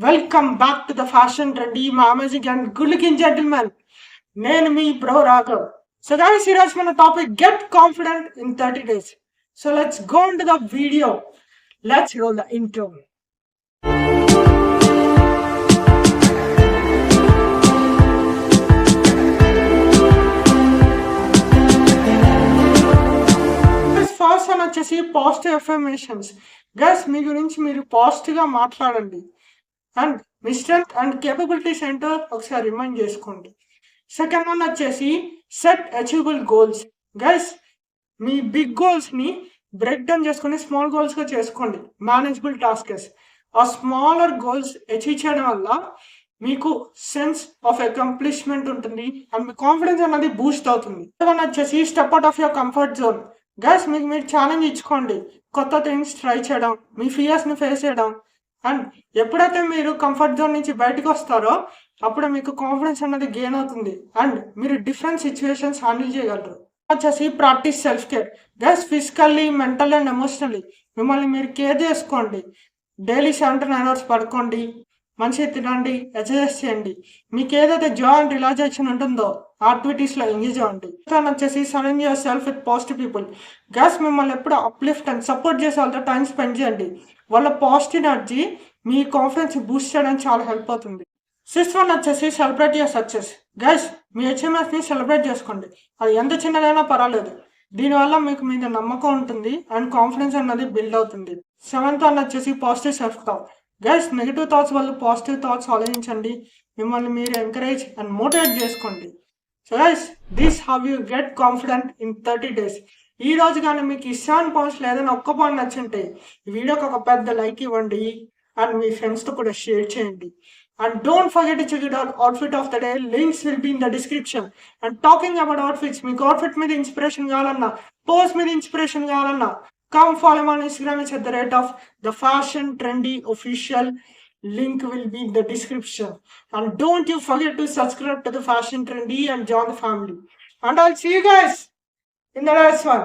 Welcome back to the Fashion Trendy, my amazing and good looking gentleman. నేను మీ bro Raghav. So guys, ఈరోజు మన topic get confident in 30 days. So let's go into the video. Let's roll the intro. First one వచ్చేసి positive affirmations. Guys మీ గురించి మీరు పాజిటివ్గా మాట్లాడండి and me strength and capabilities ఏంటో ఒకసారి రిమైండ్ చేసుకోండి. సెకండ్ వన్ వచ్చేసి సెట్ అచీవబుల్ గోల్స్. గైస్ మీ big గోల్స్ని break down చేసుకొని స్మాల్ గోల్స్గా చేసుకోండి, మేనేజబుల్ టాస్కెస్. ఆ స్మాలర్ గోల్స్ అచీవ్ చేయడం వల్ల మీకు సెన్స్ ఆఫ్ అకంప్లిష్మెంట్ ఉంటుంది అండ్ మీ కాన్ఫిడెన్స్ అనేది బూస్ట్ అవుతుంది. వన్ వచ్చేసి step out of your comfort zone. Guys మీకు మీరు ఛాలెంజ్ ఇచ్చుకోండి, కొత్త థింగ్స్ ట్రై చేయడం, మీ ఫియర్స్ని ఫేస్ చేయడం. అండ్ ఎప్పుడైతే మీరు కంఫర్ట్ జోన్ నుంచి బయటకు వస్తారో అప్పుడు మీకు కాన్ఫిడెన్స్ అనేది గెయిన్ అవుతుంది అండ్ మీరు డిఫరెంట్ సిచ్యువేషన్స్ హ్యాండిల్ చేయగలరు. వచ్చేసి practice self care. Guys physically, mental and emotionally మిమ్మల్ని మీరు కేర్ చేసుకోండి. డైలీ 7 to 9 hours పడుకోండి, మంచిగా తినండి, ఎక్సర్సైజ్ చేయండి. మీకు ఏదైతే జాయ్ అండ్ రిలాక్సేషన్ ఉంటుందో యాక్టివిటీస్లో ఎంగేజ్ అవ్వండి. వచ్చేసి surround your self with positive people. Guys మిమ్మల్ని ఎప్పుడు అప్లిఫ్ట్ అండ్ సపోర్ట్ చేసే వాళ్ళతో టైం స్పెండ్ చేయండి. వాళ్ళ పాజిటివ్ ఎనర్జీ మీ కాన్ఫిడెన్స్ బూస్ట్ చేయడానికి చాలా హెల్ప్ అవుతుంది. సిక్స్త్ వన్ వచ్చేసి సెలబ్రేట్ యువర్ సక్సెస్. గైస్ మీ అచీవ్మెంట్స్ని సెలబ్రేట్ చేసుకోండి, అది ఎంత చిన్నదైనా పర్వాలేదు. దీనివల్ల మీకు మీద నమ్మకం ఉంటుంది అండ్ కాన్ఫిడెన్స్ అన్నది బిల్డ్ అవుతుంది. సెవెంత్ వన్ వచ్చేసి positive self talk. Guys negative thoughts వల్ల పాజిటివ్ థాట్స్ ఆలోచించండి, మిమ్మల్ని మీరు ఎంకరేజ్ అండ్ మోటివేట్ చేసుకోండి. So guys this how you get confident in 30 days. ఈ రోజు కానీ మీకు ఇష్టాన్ పాయింట్స్ లేదని ఒక్క పాయింట్ నచ్చుంటే ఈ వీడియోకి ఒక పెద్ద లైక్ ఇవ్వండి అండ్ మీ ఫ్రెండ్స్తో కూడా షేర్ చేయండి. And don't forget to check it out outfit of the day. Links will be in the description. And talking about outfits, మీకు outfit మీద ఇన్స్పిరేషన్ కావాలన్నా, పోస్ట్ మీద ఇన్స్పిరేషన్ కావాలన్నా, come follow me on Instagram. It's at the rate of the Fashion Trendy official. Link will be in the description. And don't you forget to subscribe to the Fashion Trendy and join the family. And I'll see you guys in the next one.